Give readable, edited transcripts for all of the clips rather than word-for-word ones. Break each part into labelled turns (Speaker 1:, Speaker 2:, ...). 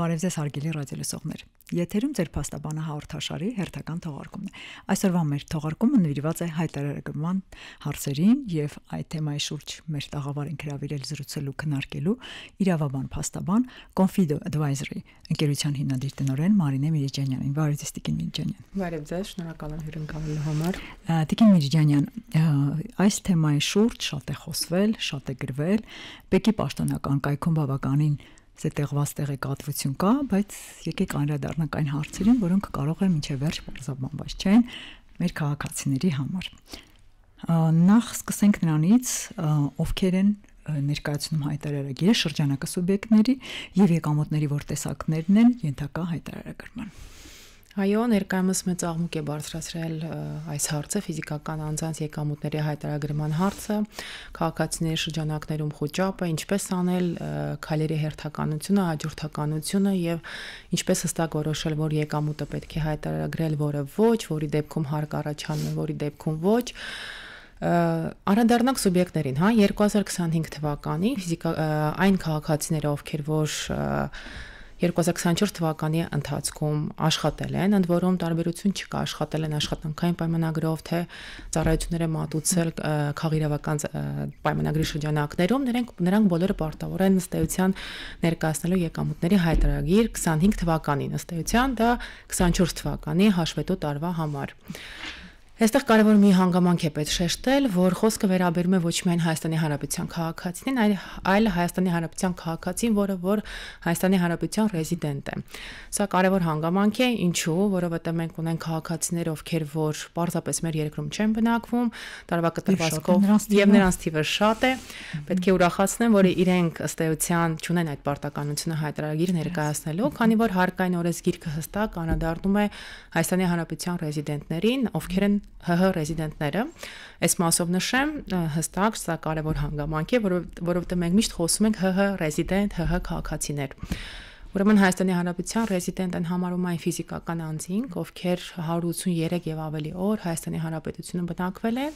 Speaker 1: Բարև ձեզ հարգելի ռադիոլսողներ։ Եթերում ձեր փաստաբանը հաղորդաշարի հերթական թողարկումն է։ Այսօրվա մեր թողարկումը նվիրված է հայտարարագրման հարցերին եւ այդ թեմայի շուրջ մեր տաղավար ենք հրավիրել զրուցելու քննարկելու իրավաբան փաստաբան Confido Advisory ընկերության հիմնադիր տնօրեն Մարինե Միրիջանյանին։ Բարև ձեզ Տիկին Միրիջանյան։
Speaker 2: Բարև ձեզ, շնորհակալ եմ հյուրընկալելու համար։
Speaker 1: Տիկին Միրիջանյան, այս թեմայի շուրջ շատ է խոսվել, շատ է գրվել, Պեկի պաշտոնական կայքում բավականին զետեղված տեղեկատվություն կա, բայց եկեք անդրադառնանք այն հարցերին, որոնք կարող է մինչև վերջ բարձրաբանված չեն մեր քաղաքացիների համար։ Նախ սկսենք նրանից, ովքեր են ներկայացնում հայտարարագիրը շրջանակը սուբյեկտների եւ եկամուտների որ տեսակներն են ենթակա հայտարարագրման։
Speaker 2: Այո, ներկայումս մեծ աղմուկ է բարձրացրել այս հարցը, ֆիզիկական անձանց եկամուտների հայտարարագրման հարցը, քաղաքացիների շրջանակներում խոճապը, ինչպես անել, քայլերի հերթականությունը, հաջորդականությունը եւ ինչպես հստակ որոշել, որ եկամուտը պետք է հայտարարագրել, որը ոչ, որի դեպքում հարկ առաջանում է, որի դեպքում ոչ։ Անդրադառնանք սուբյեկտներին, 2025 թվականի այն քաղաքացիները, ովքեր որ 2024 թվականի ընթացքում աշխատել են, ընդ որում տարբերություն չկա, աշխատել են աշխատանքային պայմանագրով, թե ծառայությունները մատուցել քաղաքիրավական պայմանագրի շրջանակներում, նրանք բոլորը պարտավոր են ըստ էության ներկայացնելու եկամուտների հայտարարագիր 25 թվականին, ըստ էության դա 24 թվականի հաշվետու տարվա համար։ Այստեղ կարևոր մի հանգամանք է պետք շեշտել, որ խոսքը վերաբերում է ոչ միայն Հայաստանի Հանրապետության քաղաքացին, այլ Հայաստանի Հանրապետության քաղաքացին, որը որ Հայաստանի Հանրապետության ռեզիդենտ է։ Սա կարևոր հանգամանք է, ինչու, որովհետև մենք ունենք քաղաքացիներ, ովքեր որ պարզապես մեր երկրում չեն բնակվում, տարվա կտրվածքով եւ նրանց թիվը շատ է։ Պետք է ուրախացնեմ, որ իրենք ըստ էության չունեն այդ պարտականությունը հայտարարագիր ներկայացնելու, քանի որ հարկային օրենսգիրքը հստակ անդրադառնում է Հայաստանի Հանրապետության ռեզիդենտներին, ովքեր են ՀՀ ռեզիդենտները, այս մասով նշեմ հստակ սա կարևոր հանգամանք է, որովհետև մենք միշտ խոսում ենք ՀՀ ռեզիդենտ, ՀՀ քաղաքացիներ։ Ուրեմն Հայաստանի Հանրապետության ռեզիդենտ են համարում այն ֆիզիկական անձինք, ովքեր 183 եւ ավելի օր Հայաստանի Հանրապետությունում բնակվել են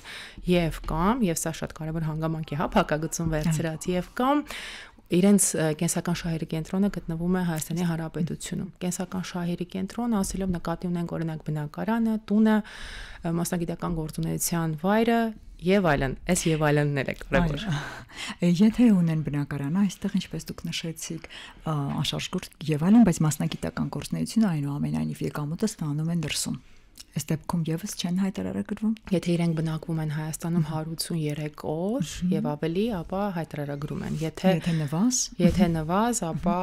Speaker 2: եւ կամ, եւ սա շատ կարևոր հանգամանք է, փակագծում վերցրած եւ կամ իրենց կենսական շահերի կենտրոնը գտնվում է Հայաստանի Հանրապետությունում։ Կենսական շահերի կենտրոնը ասելով նկատի ունենք օրինակ բնակարանը, տունը, մասնագիտական գործունեության վայրը եւ այլն, այս եւ այլնները կարևոր։
Speaker 1: Եթե ունեն բնակարանը, այստեղ ինչպես դուք նշեցիք, անշարժ գործ եւ այլն, բայց մասնագիտական գործունեությունը այնուամենայնիվ եկամուտը ստանում են դրսում։ Այս դեպքում եւս չեն հայտարարագրվում։
Speaker 2: Եթե իրենք բնակվում են Հայաստանում 183 օր եւ ավելի, ապա հայտարարագրում են։ Եթե նվազ, ապա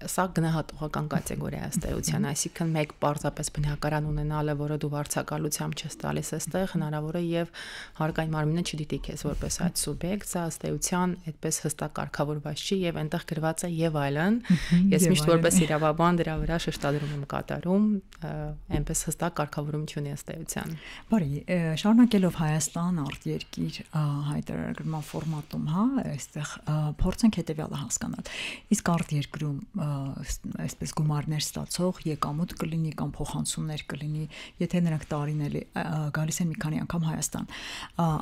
Speaker 2: սա գնահատողական կատեգորիա է ըստ էության, այսինքն մեկ պարզապես բնակարան ունենալը, որը դու վարձակալությամբ չես տալիս այստեղ, հնարավոր է եւ հարկային մարմինը չդիտի քեզ որպես այդ սուբյեկտ, սա ըստ էության այդպես հստակ կարգավորված չի եւ այնտեղ գրված է եւ այլն։ Ես միշտ որպես իրավաբան դրա վրա շեշտադրում եմ կատարում, այնպես հստակ կարգավորում չունի ըստ էության։
Speaker 1: Բարի, շարունակելով Հայաստան արտերկիր հայտարարագրման ֆորմատում, այստեղ փորձենք հետեւյալը հասկանալ։ Իսկ արտերկրում այսպես գումարներ ստացող եկամուտ կլինի կամ փոխանցումներ կլինի, եթե նրանք տարիների գալիս են մի քանի անգամ Հայաստան։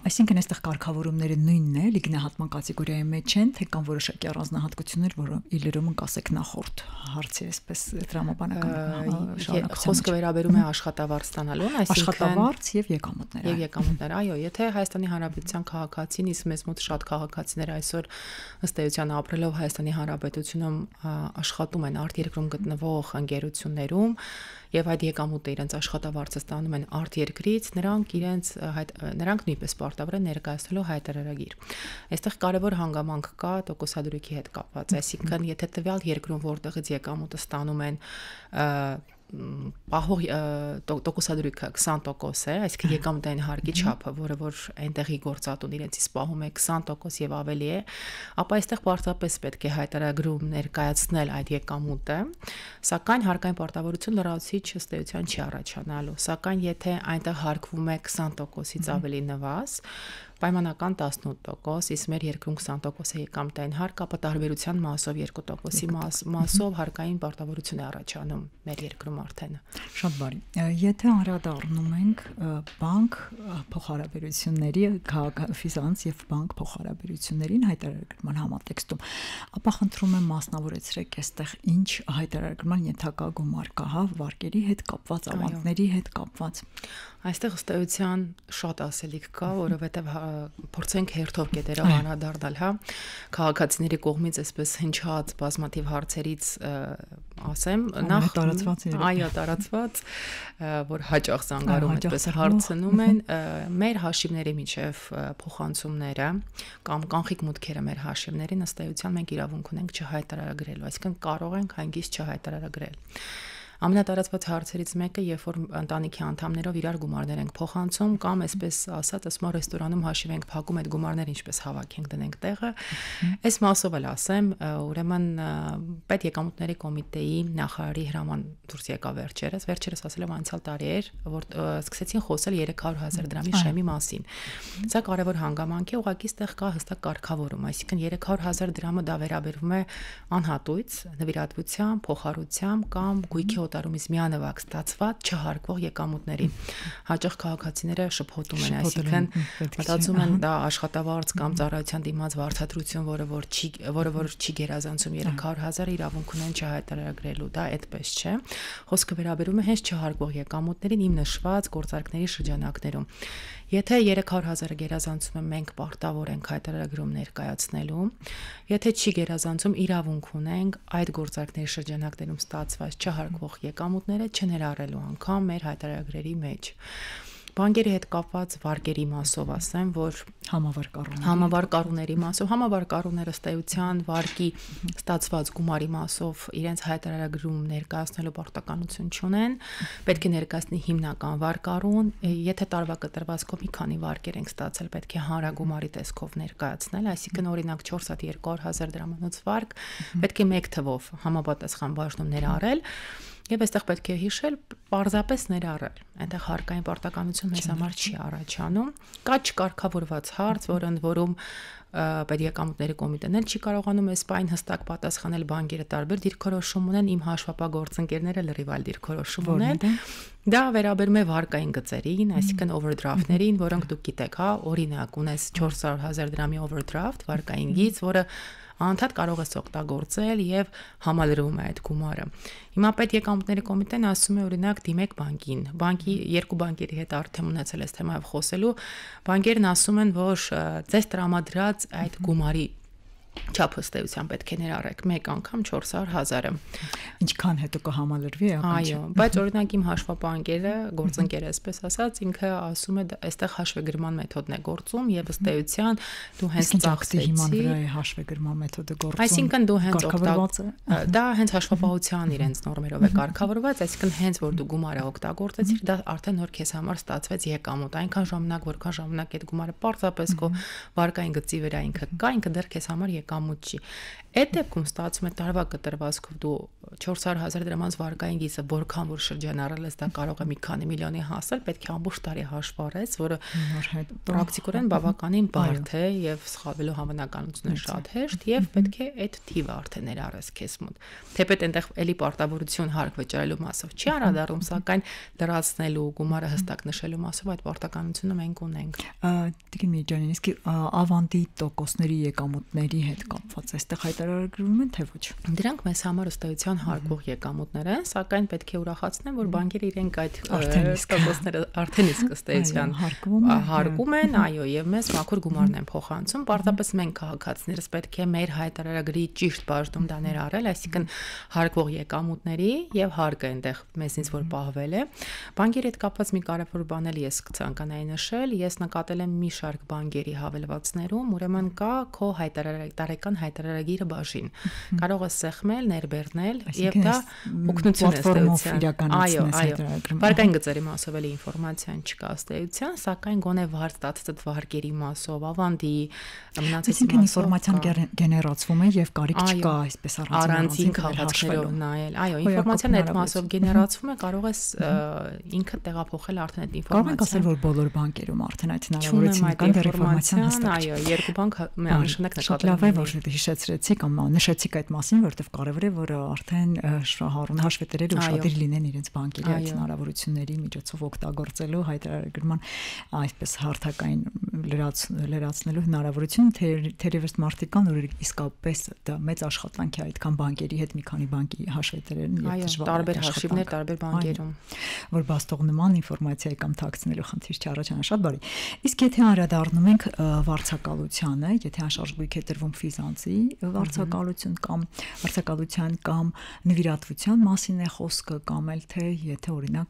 Speaker 1: Այսինքն այստեղ կարգավորումները նույնն է, լիգնահատման կատեգորիայի մեջ են, թե կան որոշակի առանձնահատկություններ, որը իլերում կասեք նախորդ հարցի այսպես տրամաբանական շարունակություն։
Speaker 2: Խոսքը վերաբերում է աշխատավարձ ստանալուն, այսինքն
Speaker 1: աշխատավարձ եւ եկամուտներ։
Speaker 2: Եվ եկամուտներ, այո, եթե Հայաստանի Հանրապետության քաղաքացին, իսկ մեզ մոտ շատ քաղաքացիներ այսօր ըստ էության ապրելով Հայաստանի Հանրապետությունում աշխատում են արտերկրում գտնվող ընկերություններում եւ այդ եկամուտը իրենց աշխատավարձը ստանում են արտերկրից, նրանք նույնպես պարտավոր են ներկայացնելու հայտարարագիր։ Այստեղ կարևոր հանգամանք կա տոկոսադրույքի հետ կապված, այսինքն եթե տվյալ երկրում որտեղից եկամուտը ստանում են պահող տոկոսադրույքը 20% է, այսինքն եկամուտային հարկի չափը, որը որ այնտեղի գործատուն իրենցից պահում է 20% եւ ավելի է, ապա այստեղ պարզապես պետք է հայտարարագրում ներկայացնել այդ եկամուտը, սակայն հարկային պարտավորություն լրացուցիչ ըստ էության չի առաջանալու, սակայն եթե այնտեղ հարկվում է 20%-ից ավելի նվազ, պայմանական 18%, իսկ մեր երկրում 20% է եկամտային հարկ, ապա տարբերության մասով 2%-ի մասով հարկային պարտավորություն է առաջանում մեր երկրում արդեն։
Speaker 1: Շատ բարի։ Եթե անդրադառնում ենք բանկ փոխհարաբերությունների, ֆինանս եւ բանկ փոխհարաբերություններին հայտարարման համատեքստում, ապա խնդրում եմ մասնավորեցրեք այստեղ ինչ հայտարարման ենթակա գումար կա, հա, վարկերի հետ կապված, ավանդների հետ կապված։
Speaker 2: Այստեղ ըստ էության շատ ասելիք կա, որովհետև փորձենք հերթով կետերով անդրադառնալ, հա, քաղաքացիների կողմից այսպես հնչած բազմաթիվ հարցերից ասեմ, նախ
Speaker 1: տարածված է։
Speaker 2: Այո, տարածված, որ հաճախ զանգարում այսպես հարցնում են, մեր հաշիվների միջև փոխանցումները կամ կանխիկ մուտքերը մեր հաշիվներին ըստ էության մենք իրավունք ունենք չհայտարարագրելու, այսինքն կարող ենք հանգիստ չհայտարարագրել։ Ամենատարածված հարցերից մեկը, երբ որ ընտանիքի անդամներով իրար գումարներ ենք փոխանցում կամ այսպես ասած, ասում ռեստորանում հաշիվ ենք փակում այդ գումարները ինչպես հավաքենք դնենք տեղը, այս մասով էլ ասեմ, ուրեմն պետ եկամուտների կոմիտեի նախարարի հրաման դուրս եկավ վերջերս ասել եմ անցյալ տարի էր, որ սկսեցին խոսել 300,000 դրամի շեմի մասին։ Սա կարևոր հանգամանք է, ուղղակի ստեղ կա հստակ կարգավորում, այսինքն 300,000 դրամը դա վերաբերվում է անհատույց, նվիրատվությամբ, փոխհարությամբ կամ գույքի օտարումից միանվագ ստացված չհարկվող եկամուտների։ Հաճախ քաղաքացիները շփոթում են, այսինքն մտածում են դա աշխատավարձ կամ ծառայության դիմաց վարձատրություն, որը որ չի գերազանցում 300,000 իրավունք ունեն չհայտարարագրելու, դա այդպես չէ։ Խոսքը վերաբերում է հենց չհարկվող եկամուտներին իմ նշված գործարքների շրջանակներում։ Եթե 300,000-ը գերազանցում են, մենք պարտավոր ենք հայտարարագրում ներկայացնելու։ Եթե չի գերազանցում, իրավունք ունենք այդ գործարքների շրջանակներում ստացված չհարկվող եկամուտները չներառելու անգամ մեր հայտարարագրերի մեջ։ Բանկերի հետ կապված վարկերի մասով ասեմ, որ համավար կառուների մասով, համավար կառուները ըստ էության վարկի ստացված գումարի մասով իրենց հայտարարագրում ներկայացնելու պարտականություն չունեն, պետք է ներկայացնի հիմնական վար կառուն, եթե տարվա կտրվածքով մի քանի վարկեր ենք ստացել, պետք է հանրագումարի տեսքով ներկայացնել, այսինքն օրինակ 4 հատ 200,000 դրամանոց վարկ, պետք է մեկ թվով համապատասխան բաժնում ներառել։ Եվ այստեղ պետք է հիշել պարզապես ներառել։ Այնտեղ հարկային պարտականություն մեզ համար չի առաջանում։ Կա չկարգավորված հարց, որ ընդ որում պետեկամուտների կոմիտեն էլ չի կարողանում այս բան հստակ պատասխանել, բանկերը տարբեր դիրքորոշում ունեն, իմ հաշվապահ-գործընկերները լրիվ այլ դիրքորոշում ունեն։ Դա վերաբերում է վարկային գծերին, այսինքն overdraft-ներին, որոնք դուք գիտեք, հա, օրինակ ունես 400,000 դրամի overdraft, վարկային գիծ, որը անդադ կարող ես օգտագործել եւ համալրվում է այդ գումարը։ Հիմա պետեկամուտների կոմիտեն ասում է օրինակ դիմեք բանկին։ Բանկի երկու բանկերի հետ արդեն ունեցել այս թեմայով խոսելու, բանկերն ասում են, որ ձեզ տրամադրած այդ գումարի չափը ըստ էության պետք է ներառեք մեկ անգամ 400,000-ը։
Speaker 1: Ինչքան հետո կհամալրվի,
Speaker 2: այո, բայց օրինակ իմ հաշվապահը, գործընկերը, այսպես ասած, ինքը ասում է, այստեղ հաշվեգրման մեթոդն է գործում եւ ըստ էության դու հենց ծախսի
Speaker 1: հիման վրա է հաշվեգրման մեթոդը գործում։
Speaker 2: Այսինքն դու հենց դա հենց հաշվապահության իրենց նորմերով է կարգավորված, այսինքն հենց որ դու գումարը օգտագործեցիր, դա արդեն նոր քեզ համար ստացվեց եկամուտ, այնքան ժամանակ, որքան ժամանակ այդ գումարը պարզապես քո վարկային գծի վրա ինքը կա, ինքը դեռ քեզ համար եկամուտ չի։ Այդ դեպքում ստացվում է տարվա կտրվածքով դու 400,000 դրամանց վարկային գիծը որքան որ շրջանառել ես, դա կարող է մի քանի միլիոնի հասել, պետք է ամբողջ տարի հաշվառես, որը պրակտիկորեն բավականին բարդ է եւ սխալվելու հավանականությունը շատ հեշտ եւ պետք է այդ թիվը արդեն ներառես քեզ մոտ։ Թեպետ այնտեղ էլի պարտավորություն հարկ վճարելու մասով չի անդրադառնում, սակայն դրացնելու գումարը հստակ նշելու մասով այդ պարտականությունը մենք ունենք։
Speaker 1: Տիկին Միրջանյան, իսկ ավանդի տոկոսների եկամուտների հետ կապված այստեղ հայտարարագրում են թե ոչ։
Speaker 2: Դրանք մեզ համար ըստ էության հարկող եկամուտներ են, սակայն պետք է ուրախացնեմ, որ բանկերը իրենք այդ տոկոսները արդեն իսկ ըստ էության հարկում են, այո, եւ մեզ մաքուր գումարն են փոխանցում, պարզապես մենք քաղաքացիներս պետք է մեր հայտարարագրի ճիշտ բաժնում դա ներառել, այսինքն հարկող եկամուտների եւ հարկը այնտեղ մեզնից որ պահվել է։ Բանկերի հետ կապված մի կարևոր բան էլ ես կցանկանայի նշել, ես նկատել եմ մի շարք բանկերի հավելվածներում, ուրեմն կա քո տարեկան հայտարարագիրը բաժին։ Կարող է սեղմել, ներբեռնել եւ դա օգնություն է ստեղծության։ Այո, վարկային գծերի մասով էլի ինֆորմացիան չկա ստեղծության, սակայն գոնե վարձ տածած վարկերի մասով, ավանդի, մնացածի մասով
Speaker 1: ինֆորմացիան գեներացվում է եւ կարիք չկա այսպես
Speaker 2: առանձին քաղաքներով նայել։ Այո, ինֆորմացիան այդ մասով գեներացվում է, կարող ես ինքը տեղափոխել արդեն այդ ինֆորմացիան։
Speaker 1: Կարող ենք ասել, որ բոլոր բանկերում արդեն այդ հնարավորությունն կա, դեռ ինֆորմացիան հստակ չէ։
Speaker 2: Այո, երկու բանկ միանշանակ
Speaker 1: նկատել։ Լավ է, որ հիշեցրեցիք կամ նշեցիք այդ մասին, որովհետեւ կարևոր է, որ արդեն շահառուն հաշվետերերը ուշադիր լինեն իրենց բանկերի այդ հնարավորությունների միջոցով օգտագործելու հայտարարագրման այսպես հարթակային լրացնելու հնարավորություն, թերևս մարդիկ կան, որ իսկապես դա մեծ աշխատանք է այդքան բանկերի հետ մի քանի բանկի հաշվետերերն
Speaker 2: եւ դժվար տարբեր հաշիվներ տարբեր բանկերում,
Speaker 1: որ բաստող նման ինֆորմացիայի կամ թաքցնելու խնդիր չառաջանա, շատ բարի։ Իսկ եթե անդրադառնում ենք վարձակալությանը, եթե անշարժ գույք է տրվում ֆիզանսի վարձակալության կամ նվիրատվության մասին է խոսքը, կամ էլ թե եթե օրինակ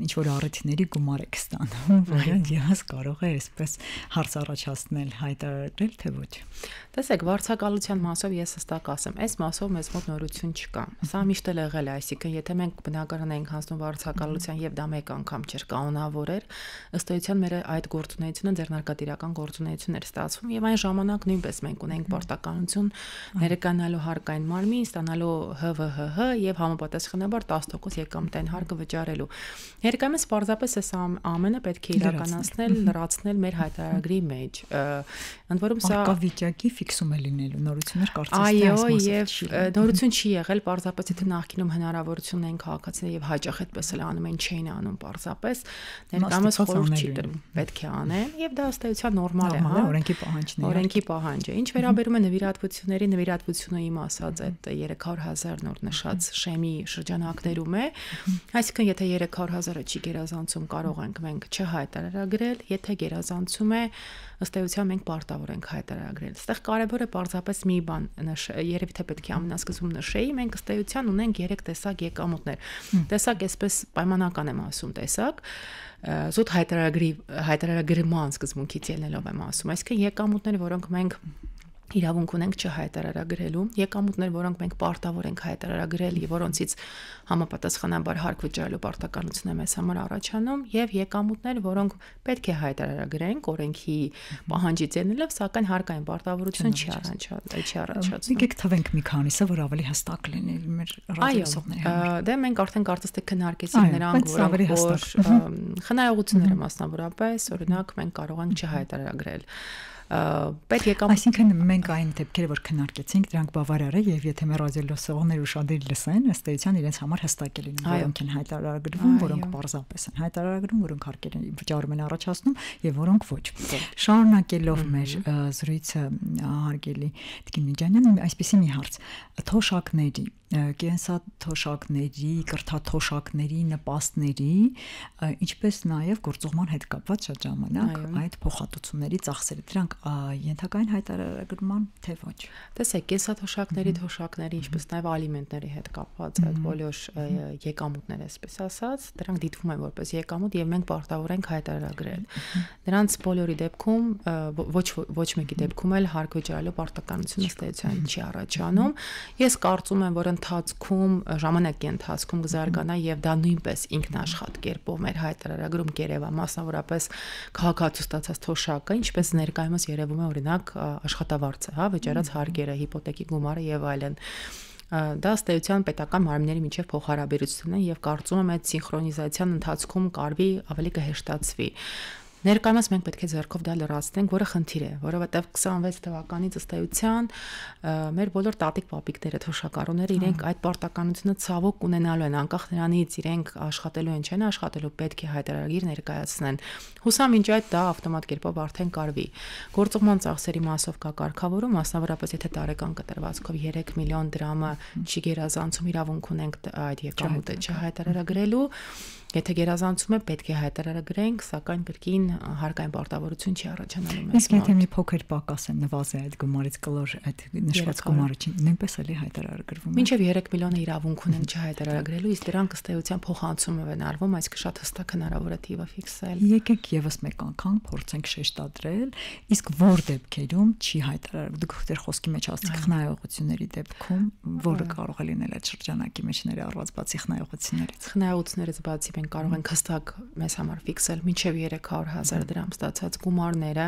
Speaker 1: ինչ որ առիթների գումար եք ստանում, որը եւս կարող է այսպես հարց առաջացնել, հայտարարել թե ոչ։
Speaker 2: Տեսեք, վարձակալության մասով ես հստակ ասեմ, այս մասով մեզ մոտ նորություն չկա։ Սա միշտ էլ եղել է, այսինքն եթե մենք բնակարան ենք հանձնում վարձակալության եւ դա մեկ անգամ չէր կանոնավոր էր, ըստ էության մեր այդ գործունեությունը ձեռնարկատիրական գործունեություն էր ստացվում եւ այն ժամանակ նույնպես մենք ունենք պարտականություն ներկանալու հարկային մարմին, ստանալու ՀՎՀ եւ համապատասխանաբար 10% եկամտային հարկը վճարելու։ Ներկայումս պարզապես այս ամենը պետք է իրականացնել, լրացնել մեր հայտարարագրի մեջ։ Ընդ որում սա
Speaker 1: արկավիճակի ֆիքսում է լինելու նորություններ կարծես թե
Speaker 2: այո, եւ նորություն չի եղել, պարզապես եթե նախկինում հնարավորություն ունեն քաղաքացիները եւ հաճախ այդպես էլ անում են, չէին անում պարզապես, ներկայումս խորհուրդ չի տրվում, պետք է անեն եւ դա ըստ էության նորմալ է, հա,
Speaker 1: օրենքի պահանջն է։
Speaker 2: Օրենքի պահանջը։ Ինչ վերաբերում է նվիրատվությունների, նվիրատվությունը իմ ասած այդ 300,000 նոր նշած շեմի շրջանակներում է, այսինքն եթե 300,000-ը չի գերազանցում, կարող ենք մենք չհայտարարագրել, եթե գերազանցում է, ըստ էության մենք պարտավոր ենք հայտարարագրել։ Այստեղ կարևոր է պարզապես մի բան, երևի թե պետք է ամենասկզբում նշեի, մենք ըստ էության ունենք 3 տեսակ եկամուտներ։ Տեսակ այսպես պայմանական եմ ասում, տեսակ զուտ հայտարարագրման սկզբունքից ելնելով եմ ասում, այսինքն եկամուտները, որոնք մենք իրավունք ունենք չհայտարարագրելու, եկամուտներ, որոնք մենք պարտավոր ենք հայտարարագրել եւ որոնցից համապատասխանաբար հարկ վճարելու պարտականություն է մեզ համար առաջանում, եւ եկամուտներ, որոնք պետք է հայտարարագրենք օրենքի պահանջից ելնելով, սակայն հարկային պարտավորություն չի առաջացնում։
Speaker 1: Եկեք թվենք մի քանիսը, որ ավելի հստակ լինի մեր ռադիոսողների համար։
Speaker 2: Դե մենք արդեն կարծես թե քննարկեցինք նրանք, որ խնայողությունները մասնավորապես, օրինակ մենք կարող ենք չհայտարարագրել պետք է
Speaker 1: այսինքն մենք այն դեպքերը որ քննարկեցինք դրանք բավարար է եւ եթե մեր ռադիոլսողները ուշադիր լսեն ըստ էության իրենց համար հստակ է լինում որոնք են հայտարարագրվում որոնք պարզապես են հայտարարագրում որոնք հարկեր վճարում են առաջացնում եւ որոնք ոչ շարունակելով մեր զրույցը հարգելի Տիկին Միջանյան այսպեսի մի հարց թոշակների կենսաթոշակների, կրթաթոշակների, նպաստների, ինչպես նաև գործողման հետ կապված շատ ժամանակ այդ փոխհատուցումների ծախսերը դրանք ենթակային հայտարարագրման թե ոչ։
Speaker 2: Տեսեք, կենսաթոշակների, թոշակների, ինչպես նաև ալիմենտների հետ կապված այդ բոլոր եկամուտները, այսպես ասած, դրանք դիտվում են որպես եկամուտ եւ մենք պարտավոր ենք հայտարարագրել։ Նրանց բոլորի դեպքում ոչ մեկի դեպքում էլ հարկ վճարելու պարտականությունը ըստ էության չի առաջանում։ Ես կարծում եմ, որ ընթացքում ժամանակի ընթացքում կզարգանա եւ դա նույնպես ինքնաշխատ կերպով մեր հայտարարագրում կերևա մասնավորապես քաղաքացու ստացած թոշակը ինչպես ներկայումս երևում է օրինակ աշխատավարձը, հա, վճարած հարկերը, հիպոթեքի գումարը եւ այլն։ Դա ըստ էության պետական մարմինների միջև փոխհարաբերությունն է եւ կարծում եմ այդ սինխրոնիզացիան ընթացքում կարվի ավելի կհեշտացվի։ Ներկայումս մենք պետք է ձեռքով դա լրացնենք, որը խնդիր է, որովհետև 26 թվականից ըստ էության մեր բոլոր տատիկ-պապիկները, թոշակառուները իրենք այդ պարտականությունը ցավոք ունենալու են, անկախ նրանից իրենք աշխատելու են, չեն աշխատելու, պետք է հայտարարագիր ներկայացնեն։ Հուսամ ինչ այդ դա ավտոմատ կերպով արդեն կարվի։ Գործողման ծախսերի մասով կա կարգավորում, մասնավորապես եթե տարեկան կտրվածքով 3 միլիոն դրամը չի գերազանցում, իրավունք ունենք այդ եկամուտը չհայտարարագրելու։ Եթե գերազանցում է, պետք է հայտարարագրենք, սակայն կրկին հարկային պարտավորություն չի առաջանալու մեզ։
Speaker 1: Իսկ եթե մի փոքր պակաս է նվազի այդ գումարից կլոր այդ նշված գումարը չի նույնպես էլի հայտարարագրվում։
Speaker 2: Մինչև 3 միլիոնը իրավունք ունեն չհայտարարագրելու, իսկ դրանք ըստ էության փոխանցում են արվում, այսինքն շատ հստակ հնարավոր է թիվը ֆիքսել։
Speaker 1: Եկեք եւս մեկ անգամ փորձենք շեշտադրել, իսկ որ դեպքերում չի հայտարարվում։ Դուք դեռ խոսքի մեջ ասացիք խնայողությունների դեպքում, որը կարող է լինել այդ շրջանակի մեջ ներառված բացի խնայողություններից։
Speaker 2: Խնայողություններից բացի մենք կարող ենք հստակ մեզ համար ֆիքսել մինչև 300,000 դրամ ստացած գումարները,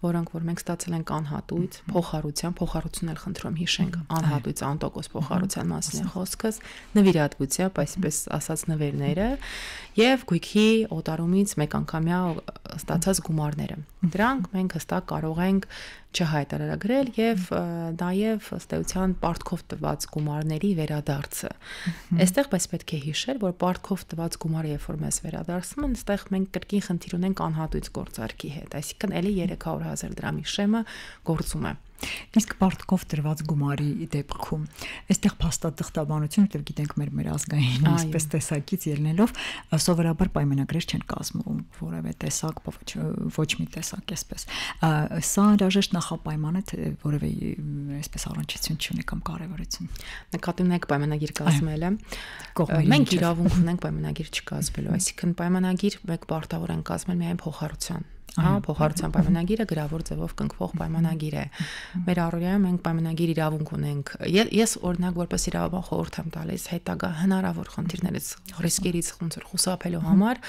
Speaker 2: որոնք որ մենք ստացել ենք անհատույց փոխառության էլ խնդրում հիշենք անհատույց անտոկոս փոխառության մասին է խոսքս, նվիրատվությամբ, այսպես ասած նվերները եւ գույքի օտարումից մեկ անգամյա ստացած գումարները։ Դրանք մենք հստակ կարող ենք չհայտարարագրել եւ նաեւ ըստ էության պարտքով տված գումարների վերադարձը։ Այստեղ բայց պետք է հիշել, որ պարտքով տված գումարը երբ որ մեզ վերադարձում են, այստեղ մենք կրկին խնդիր ունենք անհատույց գործարքի հետ, այսինքն էլի 300,000 դրամի շեմը գործում է։
Speaker 1: Իսկ պարտքով տրված գումարի դեպքում այստեղ փաստաթղթաբանություն, որտեղ գիտենք մեր ազգային այսպես տեսակից ելնելով սովորաբար պայմանագրեր չեն կազմում որևէ տեսակ, ոչ մի տեսակ այսպես։ Սա անհրաժեշտ նախապայման է, թե որևէ այսպես առնչություն չունի կամ կարևորություն։
Speaker 2: Նկատի ունենք պայմանագիր կազմելը։ Մենք իրավունք ունենք պայմանագիր չկազմելու, այսինքն պայմանագիր մեկ պարտավոր են կազմել միայն փոխառության։ Փոխառության պայմանագիրը գրավոր ձևով կնքվող պայմանագիր է։ Մեր առօրյայում մենք պայմանագիր իրավունք ունենք։ Ես օրինակ որպես իրավաբան խորհուրդ եմ տալիս հետագա հնարավոր խնդիրներից, ռիսկերից խուսափելու համար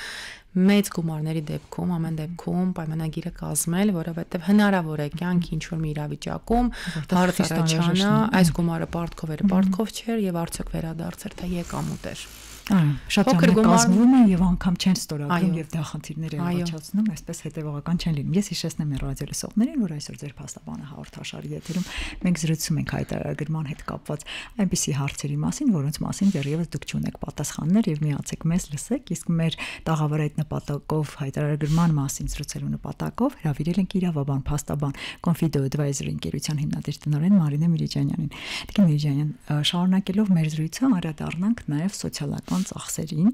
Speaker 2: մեծ գումարների դեպքում ամեն դեպքում պայմանագիրը կազմել, որովհետև հնարավոր է կյանքի ինչ-որ մի իրավիճակում հարց առաջանա, այս գումարը պարտքով չէր եւ արդյոք վերադարձեր թե եկամուտ էր։
Speaker 1: Շատ ճանաչում կազմվում է եւ անգամ չեն ստորագրում եւ դա խնդիրներ է առաջացնում, այսպես հետեւողական չեն լինում։ Ես հիշեցնեմ մեր ռադիո լսողներին, որ այսօր ձեր փաստաբանը հաղորդաշարի եթերում մենք զրուցում ենք հայտարարագրման հետ կապված այնպիսի հարցերի մասին, որոնց մասին դեռևս դուք չունեք պատասխաններ եւ միացեք մեզ լսեք, իսկ մեր տաղավարի այդ նպատակով հայտարարագրման մասին զրուցելու նպատակով հրավիրել ենք իրավաբան փաստաբան Confido Advisory ընկերության հիմնադիր տնօրեն Մարինե Միրիջանյանին։ Տիկին Միրիջանյան, շարունակելով մեր զրույցը անդրադառնանք նաեւ սոցիալական ծախսերին։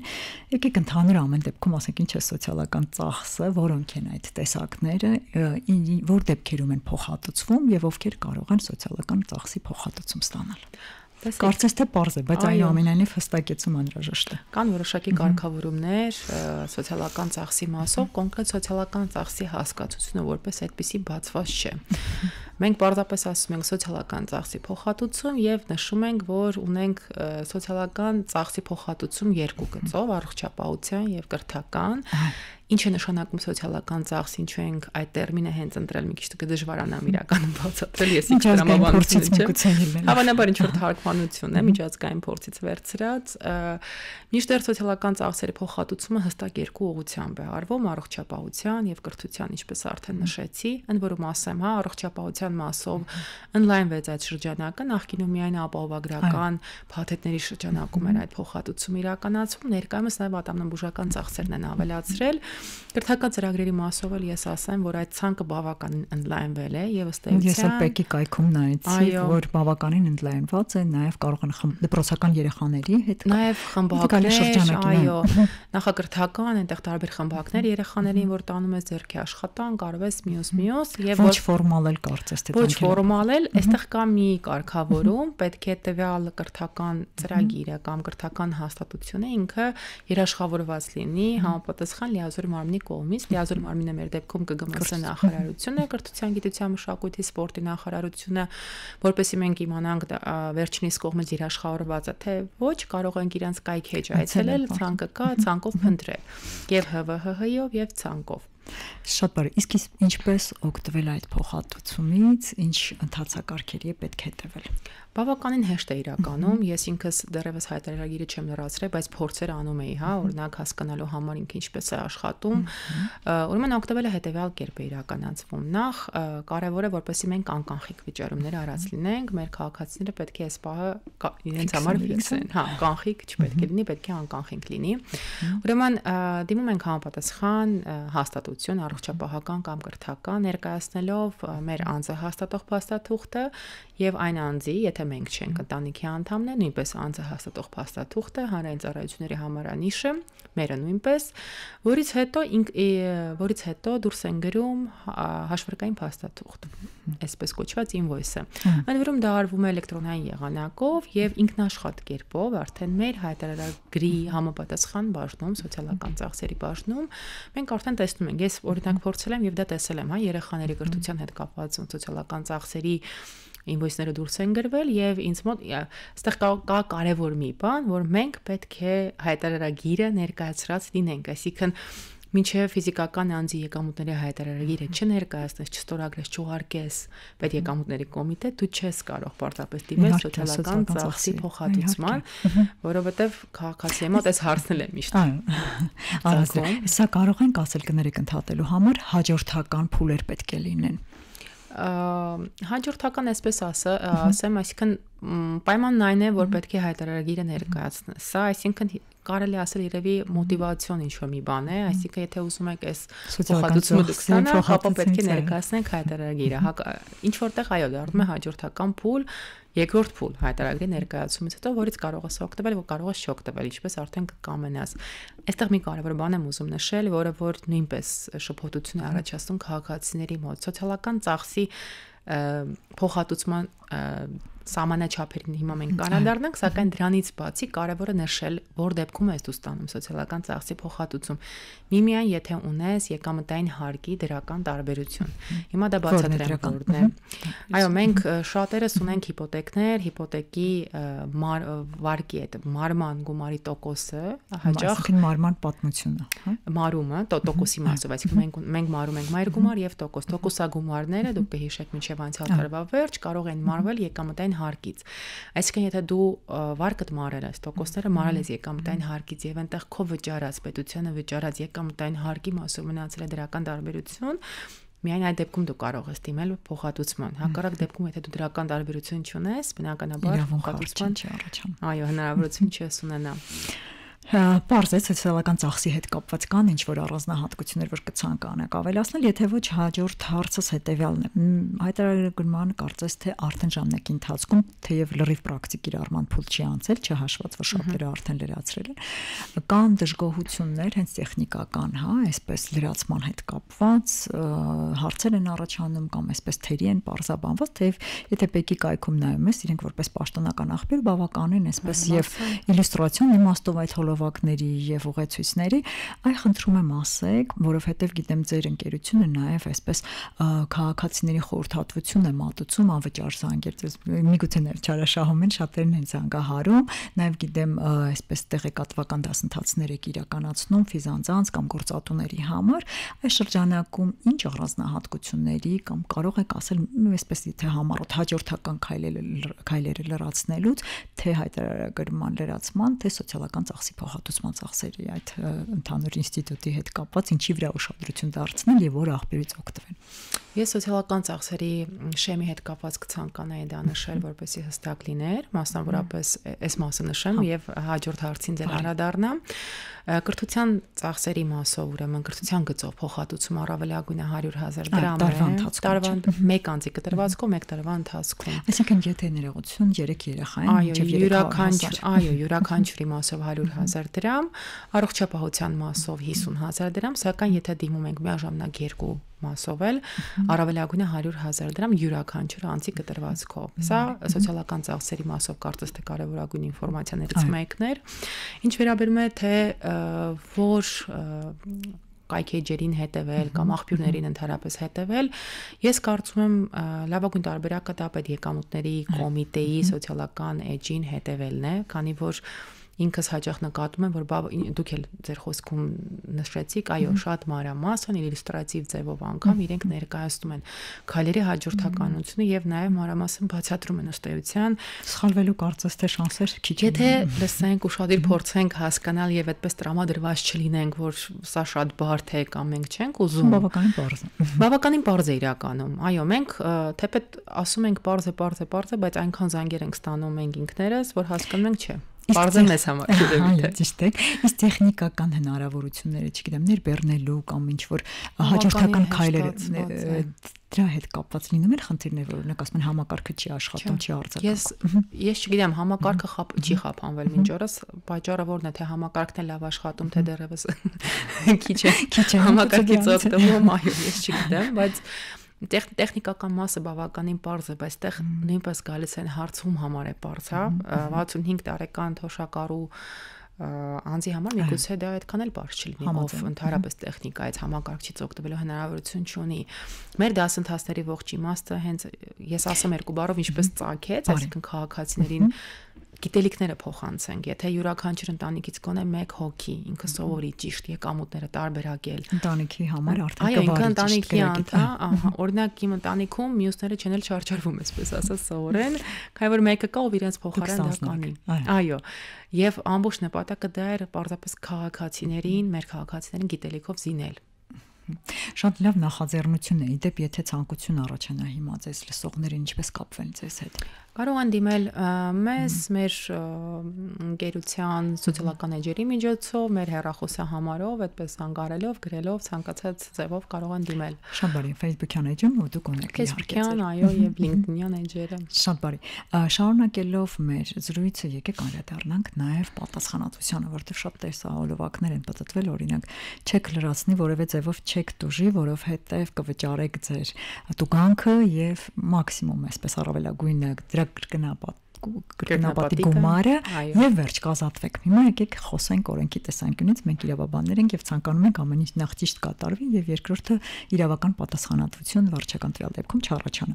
Speaker 1: Եկեք ընդհանուր ամեն դեպքում ասենք ինչ է սոցիալական ծախսը, որոնք են այդ տեսակները, որ դեպքերում են փոխհատուցվում եւ ովքեր կարող են սոցիալական ծախսի փոխհատուցում ստանալ։ Կարծես թե պարզ է, բայց այնուամենայնիվ հստակեցում անհրաժեշտ է։
Speaker 2: Կան որոշակի կարգավորումներ սոցիալական ծախսի մասով, կոնկրետ սոցիալական ծախսի հասկացությունը որպես այդպիսի բացված չէ։ Մենք պարզապես ասում ենք սոցիալական ծախսի փոխհատուցում եւ նշում ենք, որ ունենք սոցիալական ծախսի փոխհատուցում երկու գծով՝ առողջապահության եւ կրթական։ Ինչ է նշանակում սոցիալական ծախս, ինչու ենք այդ տերմինը հենց ընտրել մի քիչ դժվարանամ իրականում բացատրել, ես ինքս դրամաբանություն չեմ։ Հավանաբար ինչ-որ թարգմանություն է միջազգային փորձից վերցրած, մինչդեռ սոցիալական ծախսերի փոխհատուցումը հստակ երկու ուղղությամբ է արվում՝ առողջապահության եւ կրթության, ինչպես արդեն նշեցի, ընդ որում ասեմ, առողջապահության մասով ընդլայնվեց այդ շրջանակը, նախկինում միայն ապահովագրական փաթեթների շրջանակում էր այդ փոխհատուցումը իրականացվում, ներկայումս նաեւ ատամնաբուժական ծախսերն են ավելացրել։ Կրթական ծրագրերի մասով էլ ես ասեմ, որ այդ ցանկը բավականին ընդլայնվել է եւ ըստ էության
Speaker 1: ես էլ Պեկի կայքում նայեցի, որ բավականին ընդլայնված է, նաեւ կարող են դպրոցական երեխաների հետ
Speaker 2: նաեւ խմբակներ, այո, նախակրթական, այնտեղ տարբեր խմբակներ երեխաներին, որ տանում ես ձեռքի աշխատանք, արվես մյուս
Speaker 1: եւ ոչ ֆորմալ էլ կարծես թե
Speaker 2: ոչ ֆորմալ էլ, այստեղ կա մի կարգավորում, պետք է տվյալ կրթական ծրագիրը կամ կրթական հաստատությունը ինքը երաշխավորված լինի համապատասխան լիազոր մարմնի կողմից, լիազոր մարմինը մեր դեպքում ԿԳՄՍ նախարարությունը, կրթության, գիտության, մշակույթի, սպորտի նախարարությունը, որպեսզի մենք իմանանք վերջինիս կողմից երաշխավորված է, թե ոչ, կարող ենք իրենց կայքեջ այցելել, ցանկը կա, ցանկով փնտրել, եւ ՀՎՀՀ-ով եւ ցանկով։
Speaker 1: Շատ բարի, իսկ ինչպես օգտվել այդ փոխհատուցումից, ինչ ընթացակարգերի պետք է հետևել։
Speaker 2: Բավականին հեշտ է իրականում, ես ինքս դեռևս հայտարարագիրը չեմ լրացրել, բայց փորձեր անում էի, օրինակ հասկանալու համար ինքը ինչպես է աշխատում, ուրեմն օգտվելը հետեւյալ կերպ է իրականացվում։ Նախ կարևոր է, որպեսզի մենք անկանխիկ վիճարումներ արած լինենք, մեր քաղաքացիները պետք է այս պահը իրենց համար ֆիքսեն, կանխիկ չպետք է լինի, պետք է անկանխիկ լինի։ Ուրեմն դիմում ենք համապատասխան հաստատություն փոխհատուցություն առողջապահական կամ կրթական ներկայացնելով մեր անձը հաստատող փաստաթուղթը եւ այն անձի, եթե մենք չենք ընտանիքի անդամներ, նույնպես անձը հաստատող փաստաթուղթը, հանրային ծառայությունների համարանիշը, մերը նույնպես, որից հետո դուրս են գրում հաշվարկային փաստաթուղթ, այսպես կոչված invoice-ը։ Ընդ որում դա արվում է էլեկտրոնային եղանակով եւ ինքնաշխատ կերպով, արդեն մեր հայտարարագրի համապատասխան բաժնում, սոցիալական ծախսերի բաժնում, մենք արդեն տեսնում ենք, ես օրինակ փորձել եմ եւ դա տեսել եմ, երեխաների կրթության հետ կապված սոցիալական ծախսերի invoice-ները դուրս են գրվել եւ ինձ մոտ այստեղ կա կարեւոր մի բան, որ մենք պետք է հայտարարագիրը ներկայացրած լինենք, այսինքն մինչև ֆիզիկական անձի եկամուտների հայտարարագիրը չներկայացնես, չստորագրես, չուղարկես պետեկամուտների կոմիտե, դու չես կարող պարտապես դիմել սոցիալական ծախսի փոխհատուցման, որովհետև քաղաքացիի մոտ այս հարցն էլ է միշտ։
Speaker 1: Սա կարող ենք ասել կներեք ընդհատելու համար հաջորդական փուլեր պետք է լինեն։
Speaker 2: Հաջորդական այսպես ասեմ, այսինքն պայմանն այն է, որ պետք է հայտարարագիրը ներկայացնես։ Սա այսինքն կարելի ասել երևի մոտիվացիոն ինչ-որ մի բան է, այսինքն եթե ուզում եք այս փոխհատուցումը դուք ստանաք, ապա պետք է ներկայացնեք հայտարարագիրը։ Ինչ որտեղ այո, դառնում է հաջորդական փուլ, երկրորդ փուլ հայտարարագրի ներկայացումից հետո, որից կարող ես օգտվել, որ կարող ես չօգտվել, ինչպես արդեն կամենաս։ Այստեղ մի կարևոր բան եմ ուզում նշել, որը որ նույնպես շփոթություն է առաջացնում քաղաքացիների մոտ։ Սոցիալական ծախսի փոխհատուցման սահմանաչափերին հիմա մենք կանադառնանք, սակայն դրանից բացի կարևորը նշել, որ դեպքում ես դու ստանում սոցիալական ծախսի փոխհատուցում։ Միմիայն եթե ունես եկամտային հարկի դրական տարբերություն։ Հիմա դա բացատրեմ է։ Այո, մենք շատերս ունենք հիպոթեկներ, հիպոթեկի վարկի այդ մարման գումարի տոկոսը հաճախ
Speaker 1: մարման պատմությունը,
Speaker 2: մարումը տոկոսի մասով, այսինքն մենք մարում ենք մայր գումար եւ տոկոսագումարները, դուք կհիշեք մինչեւ անցյալ տարվա վերջ կարող են մարվել եկամտային հարկից։ Այսինքն եթե դու վարկդ մարել ես, տոկոսները մարել ես եկամտային հարկից եւ այնտեղ քո վճարած պետությանը վճարած եկամտային հարկի մասով մնացել է դրական տարբերություն, միայն այդ դեպքում դու կարող ես դիմել փոխհատուցման։ Հակառակ դեպքում եթե դու դրական տարբերություն չունես, բնականաբար փոխհատուցման
Speaker 1: չի։
Speaker 2: Այո, հնարավորություն չես ունենա։
Speaker 1: Պարզ է սոցիալական ծախսի հետ կապված կան ինչ-որ առանձնահատկություններ, որ կցանկանաք ավելացնել, եթե ոչ հաջորդ հարցս հետևյալն է։ Հայտարարագրման կարծես թե արդեն ժամանակի ընթացքում թեև լրիվ պրակտիկ իրարման փուլ չի անցել, չհաշված, որ շատերը արդեն լրացրել են, կան դժգոհություններ հենց տեխնիկական, այսպես լրացման հետ կապված հարցեր են առաջանում կամ այսպես թերի են պարզաբանված, թեև եթե Պեկի կայքում նայում ես, իրենք որպես պաշտոնական աղբյուր բավականին այսպես եւ իլյուստրացիոն իմաստով այդ հոլովակների եւ ուղեցույցների, այ խնդրում եմ ասեք, որովհետեւ գիտեմ ձեր ընկերությունը նաեւ այսպես քաղաքացիների խորհրդատվություն է մատուցում անվճար զանգեր, միգուցե չարաշահում են, շատերն են զանգահարում, նաեւ գիտեմ այսպես տեղեկատվական դասընթացներ եք իրականացնում ֆիզանձանց կամ գործատուների համար, այս շրջանակում ինչ առանձնահատկությունների կամ կարող եք ասել այսպես թե համառոտ հաջորդական քայլերը լրացնելուց, թե հայտարարագրման լրացման, թե սոցիալական ծախսի փոխհատուցման ծախսերի այդ ընդհանուր ինստիտուտի հետ կապված ինչի վրա ուշադրություն դարձնել եւ որ աղբյուրից օգտվել։
Speaker 2: Ես սոցիալական ծախսերի շեմի հետ կապված կցանկանայի դա նշել, որպեսզի հստակ լիներ, մասնավորապես այս մասը նշեմ եւ հաջորդ հարցին ձեր անդրադառնամ։ Կրթության ծախսերի մասով, ուրեմն կրթության գծով փոխհատուցում առավելագույնը 100,000 դրամ է տարվա մեկ անձի կտրվածքով մեկ տարվա ընթացքում։
Speaker 1: Այսինքն եթե ներողություն 3 երեխային,
Speaker 2: այո, յուրաքանչյուրի մասով 100,000 դրամ, առողջապահության մասով 50,000 դրամ, սակայն եթե դիմում ենք միաժամանակ երկու մասով էլ առավելագույնը 100,000 դրամ յուրաքանչյուր անձի կտրվածքով։ Սա սոցիալական ծախսերի մասով կարծես թե կարևորագույն ինֆորմացիաներից մեկն էր։ Ինչ վերաբերում է թե որ կայքեջերին հետևել կամ աղբյուրներին ընդհանրապես հետևել, ես կարծում եմ լավագույն տարբերակը դա պետեկամուտների կոմիտեի սոցիալական էջին հետևելն է, քանի որ ինքս հաճախ նկատում եմ, որ դուք էլ ձեր խոսքում նշեցիք, այո, շատ մանրամասն իլյուստրատիվ ձևով անգամ իրենք ներկայացնում են քայլերի հաջորդականությունը եւ նաեւ մանրամասն բացատրում են ըստ էության,
Speaker 1: սխալվելու կարծես թե շանսեր քիչ են։
Speaker 2: Եթե լսենք ուշադիր փորձենք հասկանալ եւ այդպես տրամադրված չլինենք, որ սա շատ բարդ է կամ մենք չենք ուզում,
Speaker 1: բավականին պարզ է։
Speaker 2: Բավականին պարզ է իրականում։ Այո, մենք թեպետ ասում ենք պարզ է, բայց այնքան զանգեր ենք ստանում մենք ինքներս, որ հասկանում ենք չէ։ Բարձր մեզ համար
Speaker 1: դեպի ճիշտ է։ Իսկ տեխնիկական հնարավորությունները, չգիտեմ, ներբեռնելու կամ ինչ որ հաջորդական քայլեր դրա հետ կապված լինում են խնդիրներ, որ օրինակ ասում են համակարգը չի աշխատում, չի արձակվում։
Speaker 2: Ես չգիտեմ, համակարգը չի խափանվել մինչ օրս, պատճառը որն է, թե համակարգն է լավ աշխատում, թե դեռևս քիչ է համակարգից օգտվում, այո, ես չգիտեմ, բայց տեխնիկական մասը բավականին պարզ է, բայց այդտեղ նույնպես գալիս են հարցում համար է պարզ, հա, 65 տարեկան թոշակառու անձի համար միգուցե դա այդքան էլ բարձր չլինի, ով ընդհանրապես տեխնիկայից համակարգչից օգտվելու հնարավորություն չունի։ Մեր դասընթացների ողջ իմաստը հենց ես ասեմ երկու բառով ինչպես ծագեց, այսինքն քաղաքացիներին գիտելիքները փոխանցենք, եթե յուրաքանչյուր ընտանիքից գոնե 1 հոգի ինքը սովորի ճիշտ եկամուտները տարբերակել
Speaker 1: ընտանիքի համար արդեն
Speaker 2: այո, ինքը ընտանիքի անդամ, ահա, օրինակ իմ ընտանիքում մյուսները չեն էլ չարչարվում, այսպես ասած, սովորեն, քանի որ մեկը կա ով իրենց փոխարեն դա կանի։ Այո, եւ ամբողջ նպատակը դա էր պարզապես քաղաքացիներին, մեր քաղաքացիներին գիտելիքով զինել։
Speaker 1: Շատ լավ նախաձեռնություն է, իդեպ եթե ցանկություն առաջանա հիմա ձեզ լսողներին ինչպես կապվել ձեզ հետ։
Speaker 2: Կարող են դիմել մեզ, մեր ընկերության սոցիալական էջերի միջոցով, մեր հեռախոսահամարով, այդպես զանգարելով, գրելով, ցանկացած ձևով կարող են դիմել։
Speaker 1: Շատ բարի, Facebook-յան էջում ու դուք ունեք
Speaker 2: Facebook-յան, այո, եւ LinkedIn-յան էջերը։
Speaker 1: Շատ բարի։ Շարունակելով մեր զրույցը եկեք անդրադառնանք նաեւ պատասխանատվությանը, որովհետեւ շատ տեսահոլովակներ են պատտվել, օրինակ, չեք լրացնի որևէ ձևով չեք տուժի, որովհետեւ կվճարեք ձեր տուգանքը եւ մաքսիմում այսպես առավելագույնը դրա կրկնապատի գումարը եւ վերջ կազատվեք։ Հիմա եկեք խոսենք օրենքի տեսանկյունից, մենք իրավաբաններ ենք եւ ցանկանում ենք ամեն ինչ նախ ճիշտ կատարվի եւ երկրորդը իրավական պատասխանատվություն վարչական տվյալ դեպքում չառաջանա։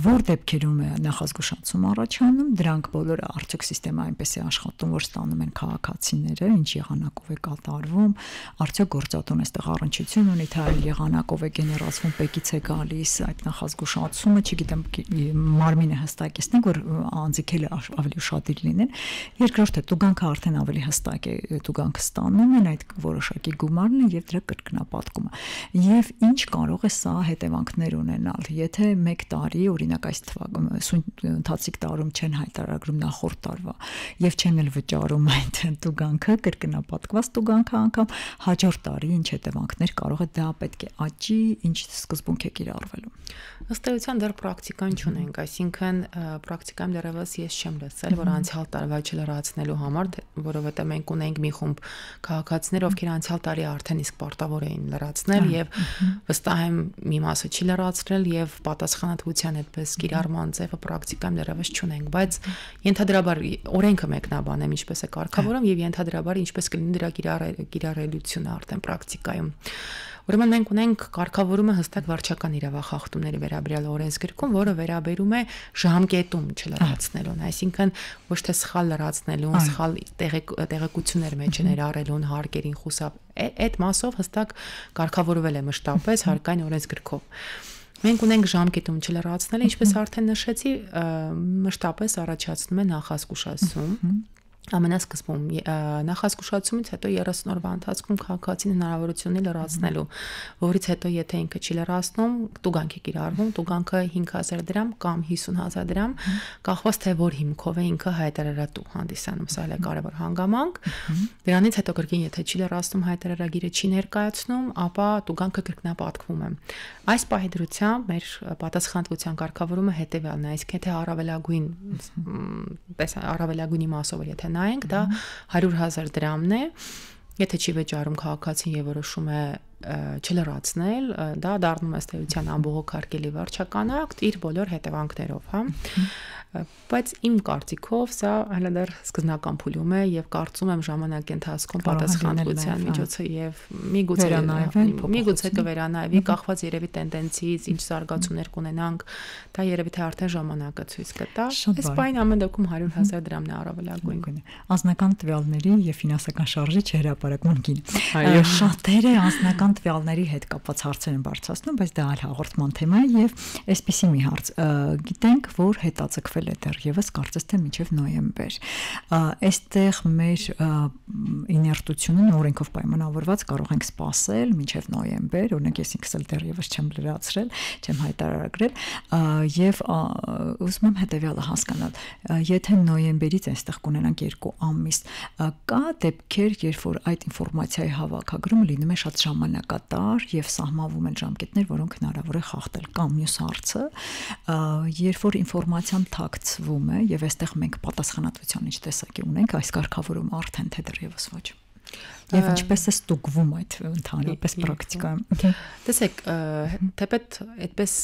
Speaker 1: Որ դեպքերում է նախազգուշացում առաջանում, դրանք բոլորը արդյոք սիստեմը այնպես է աշխատում, որ ստանում են քաղաքացիները, ինչ եղանակով է կատարվում, արդյոք գործատուն այստեղ առնչություն ունի, թե այլ եղանակով է գեներացվում, պեկից է գալիս այդ նախազգուշացումը, չգիտեմ, մարմինը հստակեցնենք, որ անձիկ էլ ավելի ուշադիր լինեն։ Երկրորդը տուգանքը արդեն ավելի հստակ է, տուգանքը ստանում են այդ որոշակի գումարն եւ դրա կրկնապատկումը։ Եվ ինչ կարող է սա հետևանքներ ունենալ, եթե 1 տարի, օրինակ այս ընթացիկ տարում չեն հայտարարում նախորդ տարվա եւ չեն էլ վճարում այդ տուգանքը, կրկնապատկված տուգանքը անգամ հաջորդ տարի ինչ հետևանքներ կարող է դա պետք է աճի, ինչ սկզբունք է կիրառվելու։
Speaker 2: Ըստ էության դեռ պրակտիկան չունենք, այսինքն պրակտիկայում դեռևս ես չեմ լսել, որ անցյալ տարվա չլրացնելու համար, որովհետեւ մենք ունենք մի խումբ քաղաքացիներ, ովքեր անցյալ տարի արդեն իսկ պարտավոր էին լրացնել եւ վստահ եմ մի մասը չի լրացրել եւ պատասխանատվության այդպես կիրառման ձևը պրակտիկայում դեռևս չունենք, բայց ենթադրաբար օրենքը մեկնաբանեմ ինչպես է կարգավորում եւ ենթադրաբար ինչպես կլինի դրա կիրառելությունը արդեն պրակտիկայում։ Ուրեմն մենք ունենք կարգավորումը հստակ վարչական իրավախախտումների վերաբերյալ օրենսգրքում, որը վերաբերում է ժամկետում չլրացնելուն, այսինքն ոչ թե սխալ լրացնելուն, սխալ տեղեկություններ մեջ ներառելուն, հարկերին խուսափ, այդ մասով հստակ կարգավորվել է մշտապես հարկային օրենսգրքով։ Մենք ունենք ժամկետում չլրացնել, ինչպես արդեն նշեցի, մշտապես առաջացնում է նախազգուշացում։ Ամենասկզբում նախազգուշացումից հետո 30 օրվա ընթացքում քաղաքացին հնարավորություն ունի լրացնելու, որից հետո եթե ինքը չի լրացնում, տուգանք է կիրառվում, տուգանքը 5000 դրամ կամ 50000 դրամ, կախված թե որ հիմքով է ինքը հայտարարատու հանդիսանում, սա էլ է կարևոր հանգամանք։ Դրանից հետո կրկին եթե չի լրացնում, հայտարարագիրը չի ներկայացնում, ապա տուգանքը կրկնապատկվում է։ Այս պահի դրությամբ մեր պատասխանատվության կարգավորումը հետևյալն է, այսինքն եթե առավելագույնի մասով եթե նայենք, դա 100,000 դրամն է, եթե չի վճարում քաղաքացին եւ որոշում է չլրացնել, դա դառնում է ըստ էության ամբողջ հարկելի վարչական ակտ իր բոլոր հետևանքներով, հա։ Բայց իմ կարծիքով սա հələ դեռ սկզբնական փուլում է եւ կարծում եմ ժամանակի ընթացքում պատասխանատվության միջոցը եւ միգուցե կվերանայվի կախված երևի տենդենցիից, ինչ զարգացումներ կունենանք, դա երևի թե արդեն ժամանակը ցույց կտա։ Այս բան ամեն դեպքում 100,000 դրամն է առավելագույն։
Speaker 1: Անձնական տվյալների եւ ֆինանսական շարժի չհրապարակման գին։ Այո, շատերը անձնական տվյալների հետ կապված հարցեր են բարձրացնում, բայց դա այլ հաղորդման թեմա է եւ այսպեսի մի հարց։ Գիտենք, որ հետաձգվել շարունակվել է դեռևս կարծես թե մինչև նոյեմբեր։ Այստեղ մեր իներտությունը օրենքով պայմանավորված կարող ենք սպասել մինչև նոյեմբեր, օրինակ ես ինքս էլ դեռևս չեմ լրացրել, չեմ հայտարարել, եւ ուզում եմ հետեւյալը հասկանալ, եթե նոյեմբերից այստեղ կունենանք 2 ամիս, կա դեպքեր, երբ որ այդ ինֆորմացիայի հավաքագրումը լինում է շատ ժամանակատար եւ սահմանվում են ժամկետներ, որոնք հնարավոր է խախտել, կամ մյուս հարցը, երբ որ ինֆորմացիան թաքցվում է եւ այստեղ մենք պատասխանատվության ինչ տեսակի ունենք, այս կարգավորումը արդեն թե դեռևս ոչ։ Եվ ինչպես է ստուգվում այդ ընդհանրապես պրակտիկայում։
Speaker 2: Տեսեք, թեպետ այդպես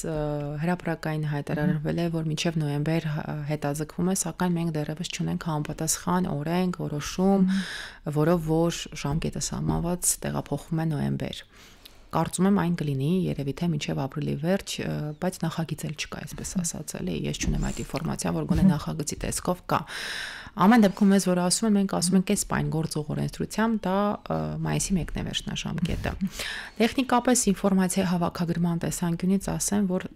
Speaker 2: հրապարակային հայտարարվել է, որ մինչև նոյեմբեր հետաձգվում է, սակայն մենք դեռևս չունենք համապատասխան օրենք, որոշում, որով որ ժամկետը սահմանված տեղափոխվում է նոյեմբեր։ Կարծում եմ այն կլինի երևի թե մինչև ապրիլի վերջ, բայց նախագիծ էլ չկա, այսպես ասած, էլի, ես չունեմ այդ ինֆորմացիան, որ գոնե նախագծի տեսքով կա։ Ամեն դեպքում ես որ ասում եմ, մենք ասում ենք այս պայն գործող օրենսդրությամբ դա մայիսի 1-ն է վերջնաժամկետը։ Տեխնիկապես ինֆորմացիայի հավաքագրման տեսանկյունից ասեմ, որ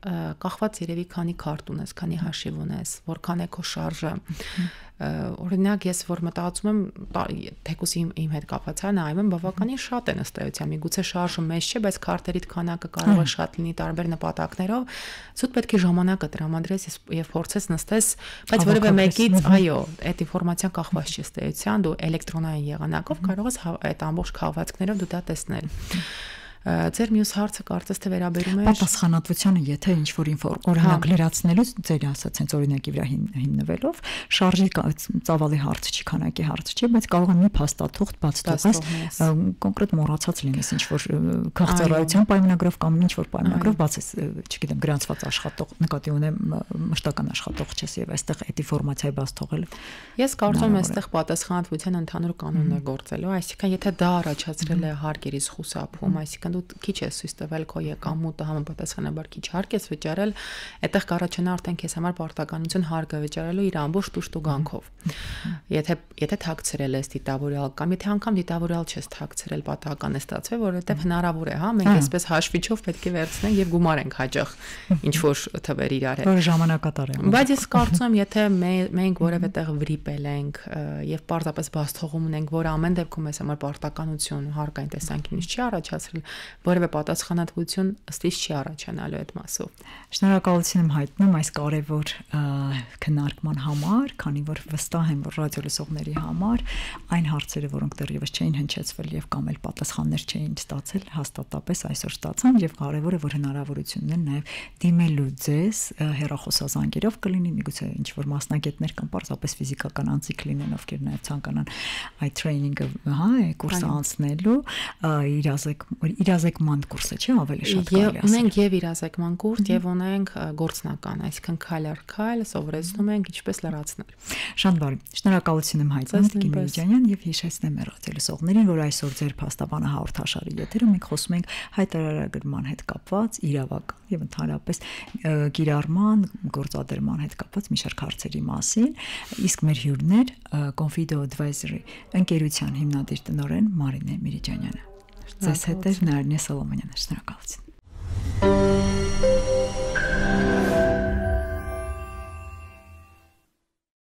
Speaker 2: կախված երևի քանի քարտ ունես, քանի հաշիվ ունես, որքան է քո շարժը։ Օրինակ ես որ մտածում եմ, թեկուս իմ հետ կապված է, նայում եմ բավականին շատ են ըստ էության, միգուցե շարժը մեծ չէ, բայց քարտերիդ քանակը կարող է շատ լինի տարբեր նպատակներով, զուտ պետք է ժամանակը տրամադրես եւ փորձես նստես, բայց որևէ մեկից, այո, այդ ինֆորմացիան կախված չի ըստ էության, դու էլեկտրոնային եղանակով կարող ես այդ ամբողջ քաղվածքներով դու դա տեսնել։ Ձեր մյուս հարցը կարծես թե վերաբերում է
Speaker 1: պատասխանատվությանը, եթե ինչ որ օրինակ լրացնելուց ձեր ասած հենց օրինակի վրա հիմնվելով, շարժի ծավալի հարց չի, քանակի հարց չի, բայց կարող է մի փաստաթուղթ բաց թողես, կոնկրետ մոռացած լինես ինչ որ քաղաքացիական պայմանագրով կամ ինչ որ պայմանագրով բացես, չգիտեմ, գրանցված աշխատող, նկատի ունեմ մշտական աշխատող չես եւ այստեղ այդ ինֆորմացիայի բաց թողել։
Speaker 2: Ես կարծում եմ այստեղ պատասխանատվության ընդհանուր կանոնն է գործելու, այսինքն եթե դա առաջացրել է հարկերից խուսափում, այսինքն դու քիչ ես ցույց տվել քո եկամուտը համապատասխանաբար քիչ հարկ ես վճարել, այդտեղ կառաջանա արդեն քեզ համար պարտականություն հարկը վճարելու իր ամբողջ տուժտուգանքով։ Եթե թաքցրել ես դիտավորյալ կամ եթե անգամ դիտավորյալ չես թաքցրել, պատահական է ստացվել, որովհետև հնարավոր է, հա, մենք այսպես հաշվիչով պետք է վերցնենք եւ գումար ենք հաճախ ինչ որ թվեր իրար հետ։
Speaker 1: Որ ժամանակատար է։
Speaker 2: Բայց ես կարծում եմ, եթե մենք որևէ տեղ վրիպել ենք եւ պարզապես բաց թողում ունենք, որ ամեն դեպքում այս համար պարտականություն հարկային տեսանկյունից չի առաջացրել, որևէ պատասխանատվություն ըստիս չի առաջանալու այդ մասով։
Speaker 1: Շնորհակալություն եմ հայտնում այս կարևոր քննարկման համար, քանի որ վստահ եմ, որ ռադիոլսողների համար այն հարցերը, որոնք դեռևս չէին հնչեցվել եւ կամ էլ պատասխաններ չէին ստացել, հաստատապես այսօր ստացան եւ կարևոր է, որ հնարավորություն ունեն նաեւ դիմելու ձեզ հեռախոսազանգերով կլինի, միգուցե ինչ որ մասնագետներ կամ պարզապես ֆիզիկական անձիկ լինեն, ովքեր նաեւ ցանկանան այդ տրեյնինգը, հա, կուրսը անցնելու, իրազեկման կուրսը չի ավելի շատ կարելի ասել։
Speaker 2: Ունենք եւ իրազեկման կուրս եւ ունենք գործնական, այսինքն քայլ առ քայլ սովորեցնում ենք ինչպես լրացնել։
Speaker 1: Շատ բարի։ Շնորհակալություն եմ հայտնում Տիկին Միրիջանյան եւ հիշեցնեմ ռադիոլսողներին, որ այսօր ձեր փաստաբանը հաղորդաշարի եթերում մենք խոսում ենք հայտարարագրման հետ կապված իրավական եւ ընդհանրապես կիրառման, գործադրման հետ կապված մի շարք հարցերի մասին, իսկ մեր հյուրներ Confido Advisory ընկերության հիմնադիր տնօրեն Մարինե Միրիջանյանը։ Ձեզ հետ է Նարինե Սոլոմոնյանը, շնորհակալություն։